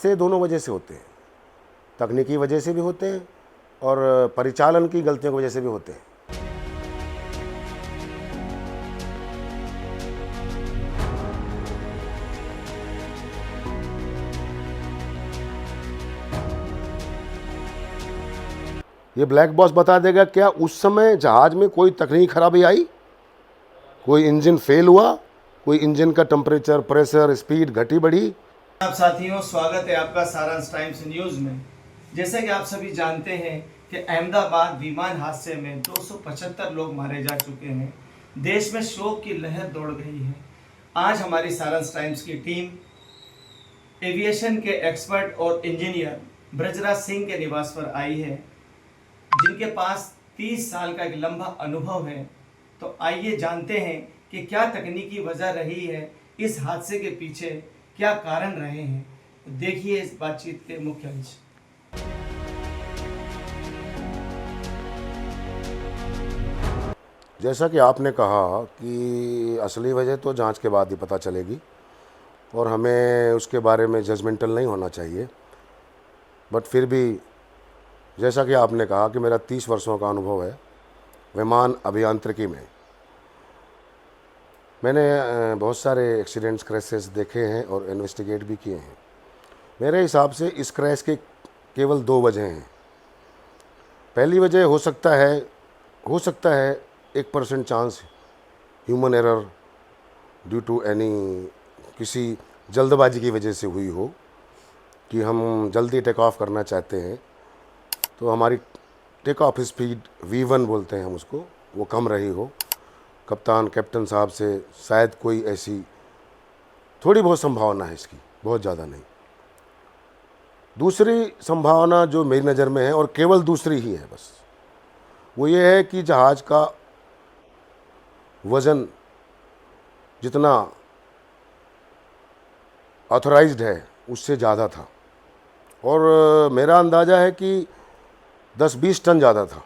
हादसे दोनों वजह से होते हैं, तकनीकी वजह से भी होते हैं और परिचालन की गलतियों की वजह से भी होते हैं। ये ब्लैक बॉक्स बता देगा क्या उस समय जहाज में कोई तकनीकी खराबी आई, कोई इंजन फेल हुआ, कोई इंजन का टेम्परेचर, प्रेशर, स्पीड घटी बढ़ी। आप साथियों, स्वागत है आपका सारांश टाइम्स न्यूज में। जैसे कि आप सभी जानते हैं कि अहमदाबाद विमान हादसे में 275 लोग मारे जा चुके हैं। देश में शोक की लहर दौड़ गई है। आज हमारी सारांश टाइम्स की टीम एविएशन के एक्सपर्ट और इंजीनियर ब्रजराज सिंह के निवास पर आई है, जिनके पास 30 साल का एक लंबा अनुभव है। तो आइए जानते हैं कि क्या तकनीकी वजह रही है, इस हादसे के पीछे क्या कारण रहे हैं। देखिए इस बातचीत के मुख्य अंश। जैसा कि आपने कहा कि असली वजह तो जांच के बाद ही पता चलेगी और हमें उसके बारे में जजमेंटल नहीं होना चाहिए, बट फिर भी जैसा कि आपने कहा कि मेरा 30 वर्षों का अनुभव है विमान अभियांत्रिकी में। मैंने बहुत सारे एक्सीडेंट्स, क्रैशेस देखे हैं और इन्वेस्टिगेट भी किए हैं। मेरे हिसाब से इस क्रैश के केवल 2 वजह हैं। पहली वजह हो सकता है 1% chance human error due to any, किसी जल्दबाजी की वजह से हुई हो कि हम जल्दी टेक ऑफ करना चाहते हैं तो हमारी टेक ऑफ स्पीड V1 बोलते हैं हम उसको, वो कम रही हो। कैप्टन साहब से शायद कोई ऐसी थोड़ी बहुत संभावना है इसकी, बहुत ज़्यादा नहीं। दूसरी संभावना जो मेरी नज़र में है और केवल दूसरी ही है बस, वो ये है कि जहाज़ का वज़न जितना ऑथराइज्ड है उससे ज़्यादा था और मेरा अंदाज़ा है कि 10-20 टन ज़्यादा था।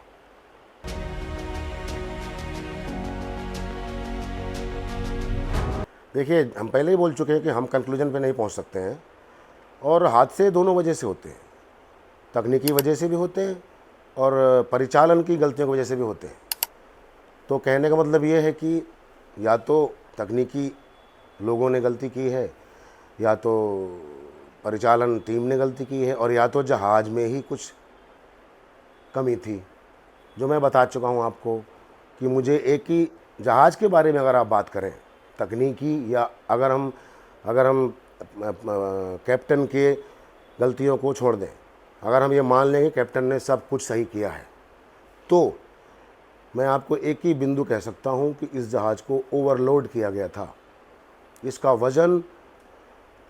देखिए, हम पहले ही बोल चुके हैं कि हम कंक्लूजन पे नहीं पहुंच सकते हैं और हादसे दोनों वजह से होते हैं, तकनीकी वजह से भी होते हैं और परिचालन की गलतियों की वजह से भी होते हैं। तो कहने का मतलब ये है कि या तो तकनीकी लोगों ने गलती की है, या तो परिचालन टीम ने गलती की है, और या तो जहाज़ में ही कुछ कमी थी, जो मैं बता चुका हूँ आपको कि मुझे एक ही जहाज़ के बारे में अगर आप बात करें तकनीकी, या अगर हम कैप्टन के गलतियों को छोड़ दें, अगर हम ये मान लें कि कैप्टन ने सब कुछ सही किया है, तो मैं आपको एक ही बिंदु कह सकता हूँ कि इस जहाज़ को ओवरलोड किया गया था। इसका वज़न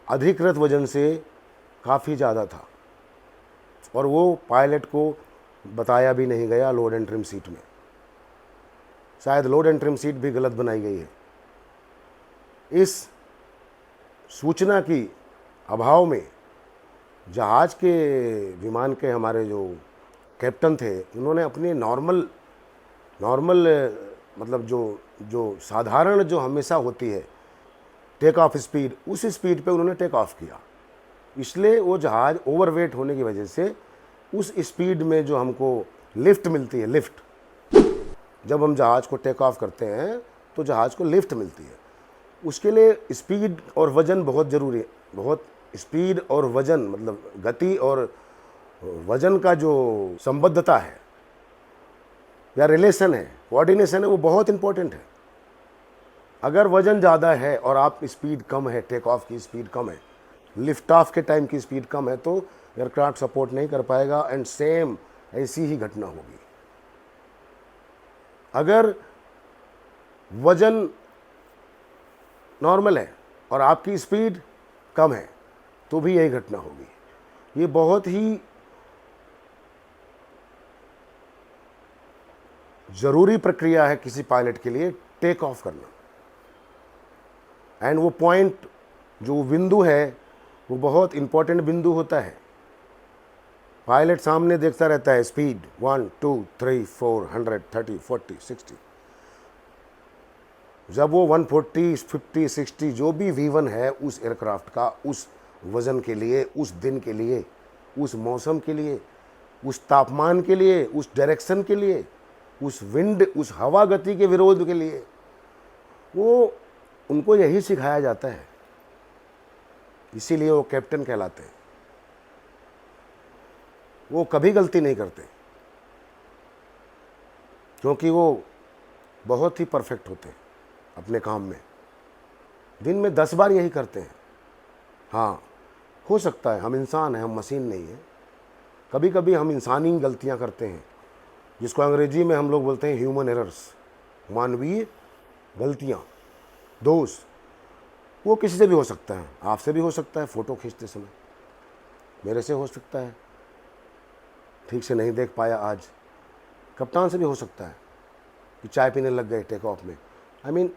अधिकृत वज़न से काफ़ी ज़्यादा था और वो पायलट को बताया भी नहीं गया लोड एंड ट्रिम सीट में। शायद लोड एंड ट्रिम सीट भी गलत बनाई गई है। इस सूचना की अभाव में जहाज़ के विमान के हमारे जो कैप्टन थे, उन्होंने अपनी नॉर्मल मतलब जो साधारण जो हमेशा होती है टेक ऑफ स्पीड, उस स्पीड पे उन्होंने टेक ऑफ किया। इसलिए वो जहाज़ ओवरवेट होने की वजह से उस स्पीड में जो हमको लिफ्ट मिलती है, लिफ्ट, जब हम जहाज़ को टेक ऑफ करते हैं तो जहाज़ को लिफ्ट मिलती है, उसके लिए स्पीड और वज़न बहुत ज़रूरी है। बहुत स्पीड और वज़न, मतलब गति और वज़न का जो संबद्धता है या रिलेशन है, कोऑर्डिनेशन है, वो बहुत इंपॉर्टेंट है। अगर वज़न ज़्यादा है और आप स्पीड कम है, टेक ऑफ की स्पीड कम है, लिफ्ट ऑफ के टाइम की स्पीड कम है, तो एयरक्राफ्ट सपोर्ट नहीं कर पाएगा एंड सेम ऐसी ही घटना होगी। अगर वज़न नॉर्मल है और आपकी स्पीड कम है तो भी यही घटना होगी। ये बहुत ही ज़रूरी प्रक्रिया है किसी पायलट के लिए, टेक ऑफ करना। एंड वो पॉइंट, जो बिंदु है, वो बहुत इंपॉर्टेंट बिंदु होता है। पायलट सामने देखता रहता है स्पीड 1 2 3 4 130 40 60, जब वो 140 50 60 जो भी V1 है उस एयरक्राफ्ट का, उस वज़न के लिए, उस दिन के लिए, उस मौसम के लिए, उस तापमान के लिए, उस डायरेक्शन के लिए, उस विंड, उस हवा गति के विरोध के लिए। वो उनको यही सिखाया जाता है, इसीलिए वो कैप्टन कहलाते हैं। वो कभी गलती नहीं करते क्योंकि वो बहुत ही परफेक्ट होते हैं अपने काम में। दिन में 10 बार यही करते हैं। हाँ, हो सकता है, हम इंसान हैं, हम मशीन नहीं हैं। कभी कभी हम इंसानी गलतियां करते हैं, जिसको अंग्रेजी में हम लोग बोलते हैं ह्यूमन एरर्स, मानवीय गलतियां, दोष। वो किसी से भी हो सकता है, आपसे भी हो सकता है, फ़ोटो खींचते समय मेरे से हो सकता है, ठीक से नहीं देख पाया आज। कप्तान से भी हो सकता है कि चाय पीने लग गए टेक ऑफ में। आई मीन,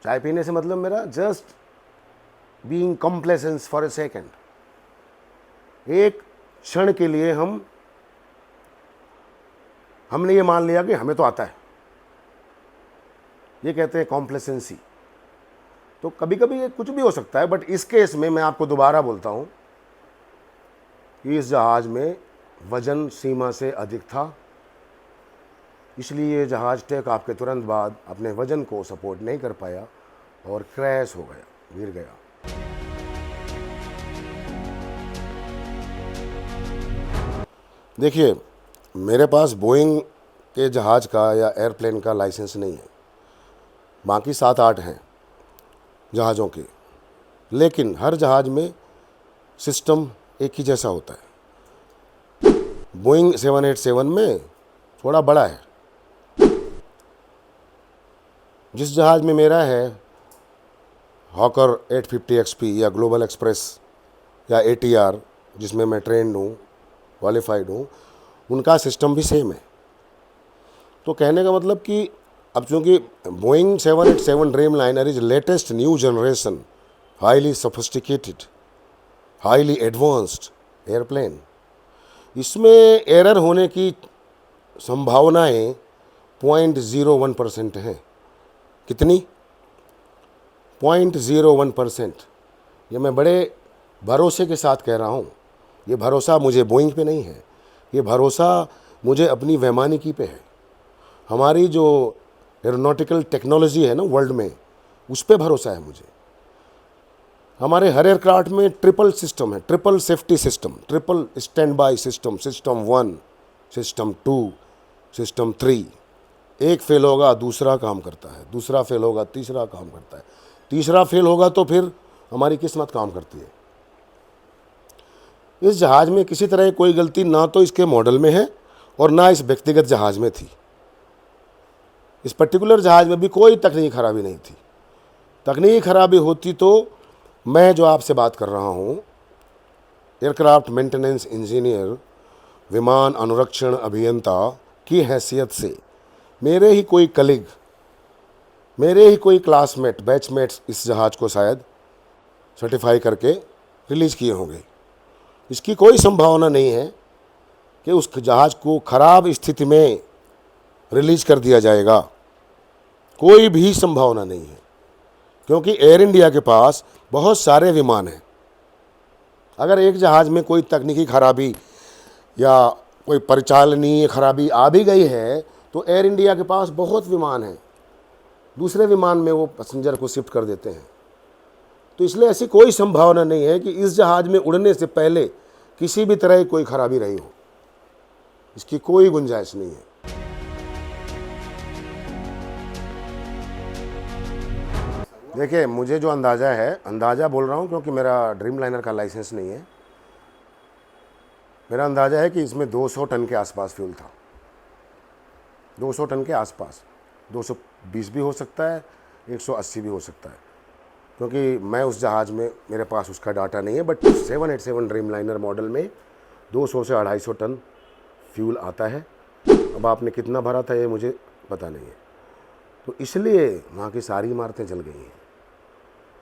चाय पीने से मतलब मेरा just being complacence for a second. एक क्षण के लिए हमने ये मान लिया कि हमें तो आता है, ये कहते हैं कॉम्प्लेसेंसी। तो कभी कभी ये कुछ भी हो सकता है, बट इस केस में मैं आपको दोबारा बोलता हूँ कि इस जहाज़ में वज़न सीमा से अधिक था, इसलिए ये जहाज़ टेक ऑफ के तुरंत बाद अपने वज़न को सपोर्ट नहीं कर पाया और क्रैश हो गया, गिर गया। देखिए, मेरे पास बोइंग के जहाज़ का या एयरप्लेन का लाइसेंस नहीं है, बाकी 7-8 हैं जहाज़ों के, लेकिन हर जहाज़ में सिस्टम एक ही जैसा होता है। बोइंग 787 में थोड़ा बड़ा है। जिस जहाज़ में मेरा है हॉकर 850 XP या ग्लोबल एक्सप्रेस या ATR, जिसमें मैं ट्रेंड हूँ, क्वालिफाइड हूँ, उनका सिस्टम भी सेम है। तो कहने का मतलब कि अब चूँकि Boeing 787 dream liner is latest new generation, highly sophisticated, highly advanced airplane, इसमें एरर होने की संभावनाएं 0.01% हैं। कितनी? 0.01%। ये मैं बड़े भरोसे के साथ कह रहा हूँ। ये भरोसा मुझे बोइंग पे नहीं है, ये भरोसा मुझे अपनी वैमानिकी पे है। हमारी जो एरोनॉटिकल टेक्नोलॉजी है ना वर्ल्ड में, उस पे भरोसा है मुझे। हमारे हर एयरक्राफ्ट में ट्रिपल सिस्टम है, triple safety system, triple stand by system, system 1, system 2, system 3। एक फेल होगा दूसरा काम करता है, दूसरा फेल होगा तीसरा काम करता है, तीसरा फेल होगा तो फिर हमारी किस्मत काम करती है। इस जहाज़ में किसी तरह कोई गलती ना तो इसके मॉडल में है और ना इस व्यक्तिगत जहाज़ में थी। इस पर्टिकुलर जहाज़ में भी कोई तकनीकी खराबी नहीं थी। तकनीकी खराबी होती तो मैं जो आपसे बात कर रहा हूँ, एयरक्राफ्ट मेंटेनेंस इंजीनियर, विमान अनुरक्षण अभियंता की हैसियत से मेरे ही कोई कलीग, मेरे ही कोई क्लासमेट, बैचमेट्स इस जहाज़ को शायद सर्टिफाई करके रिलीज़ किए होंगे। इसकी कोई संभावना नहीं है कि उस जहाज़ को ख़राब स्थिति में रिलीज़ कर दिया जाएगा, कोई भी संभावना नहीं है, क्योंकि एयर इंडिया के पास बहुत सारे विमान हैं। अगर एक जहाज़ में कोई तकनीकी खराबी या कोई परिचालनीय खराबी आ भी गई है तो एयर इंडिया के पास बहुत विमान हैं, दूसरे विमान में वो पैसेंजर को शिफ्ट कर देते हैं। तो इसलिए ऐसी कोई संभावना नहीं है कि इस जहाज़ में उड़ने से पहले किसी भी तरह की कोई खराबी रही हो, इसकी कोई गुंजाइश नहीं है। देखिए, मुझे जो अंदाज़ा है, अंदाज़ा बोल रहा हूँ क्योंकि मेरा ड्रीम लाइनर का लाइसेंस नहीं है, मेरा अंदाज़ा है कि इसमें 200 टन के आसपास फ्यूल था। 200 टन के आसपास, 220 भी हो सकता है, 180 भी हो सकता है, क्योंकि मैं उस जहाज़ में, मेरे पास उसका डाटा नहीं है। बट 787 ड्रीम लाइनर मॉडल में 200 से 250 टन फ्यूल आता है। अब आपने कितना भरा था ये मुझे पता नहीं है, तो इसलिए वहाँ की सारी इमारतें जल गई हैं।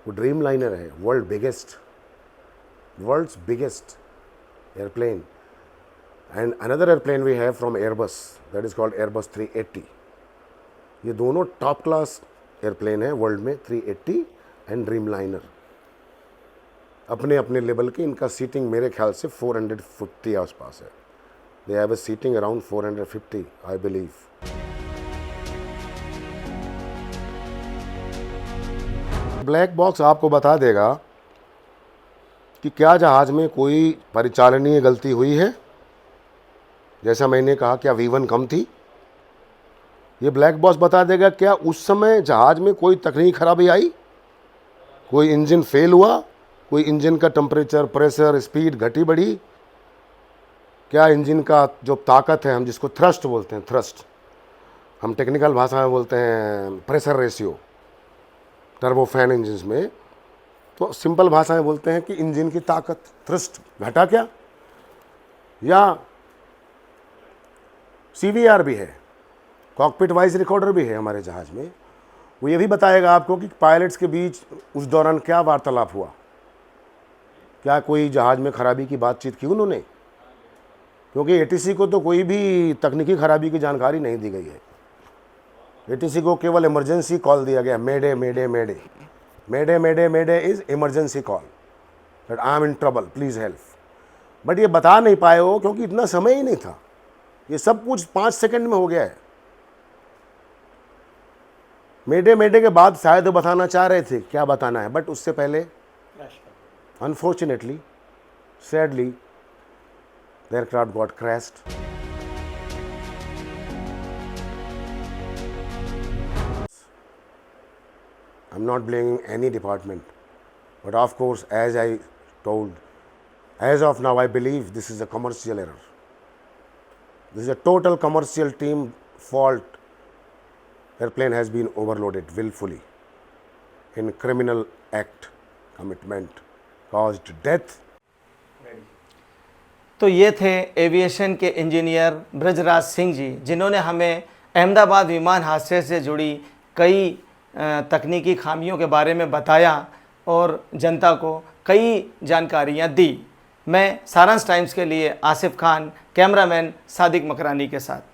वो ड्रीम लाइनर है, world's biggest airplane. And another airplane we have from Airbus, that is called Airbus 380। ये दोनों टॉप क्लास एयरप्लेन है वर्ल्ड में, 380 एंड ड्रीम लाइनर। अपने अपने लेवल के इनका सीटिंग मेरे ख्याल से 450 आसपास है। They have a seating around 450 I believe. Black box आपको बता देगा कि क्या जहाज़ में कोई परिचालनीय गलती हुई है, जैसा मैंने कहा क्या V1 कम थी। ये ब्लैक बॉक्स बता देगा क्या उस समय जहाज़ में कोई तकनीकी खराबी आई, कोई इंजन फेल हुआ, कोई इंजन का टेम्परेचर, प्रेशर, स्पीड घटी बढ़ी, क्या इंजन का जो ताकत है, हम जिसको थ्रस्ट बोलते हैं, थ्रस्ट हम टेक्निकल भाषा में बोलते हैं प्रेशर रेशियो टर्बोफैन इंजन में, तो सिंपल भाषा में बोलते हैं कि इंजन की ताकत, थ्रस्ट घटा क्या, या CVR भी है, कॉकपिट वॉइस रिकॉर्डर भी है हमारे जहाज़ में। वो ये भी बताएगा आपको कि पायलट्स के बीच उस दौरान क्या वार्तालाप हुआ, क्या कोई जहाज़ में खराबी की बातचीत की उन्होंने, क्योंकि ATC को तो कोई भी तकनीकी खराबी की जानकारी नहीं दी गई है। ATC को केवल इमरजेंसी कॉल दिया गया, mayday mayday mayday mayday mayday mayday is emergency call, that I am in trouble please help. But ये बता नहीं पाए हो क्योंकि इतना समय ही नहीं था, ये सब कुछ 5 सेकंड में हो गया है। मेडे मेडे के बाद शायद वो बताना चाह रहे थे क्या बताना है, बट उससे पहले unfortunately sadly the aircraft got crashed. I'm not blaming any department, but of course, as I told, as of now, I believe this is a commercial error. This is a total commercial team fault. Airplane has been overloaded willfully in criminal act commitment caused death. तो ये थे aviation के engineer Brajraj Singh ji, जिन्होंने हमें अहमदाबाद विमान हादसे से जुड़ी कई तकनीकी खामियों के बारे में बताया और जनता को कई जानकारियां दी। मैं सारांश टाइम्स के लिए आसिफ खान, कैमरामैन सादिक मकरानी के साथ।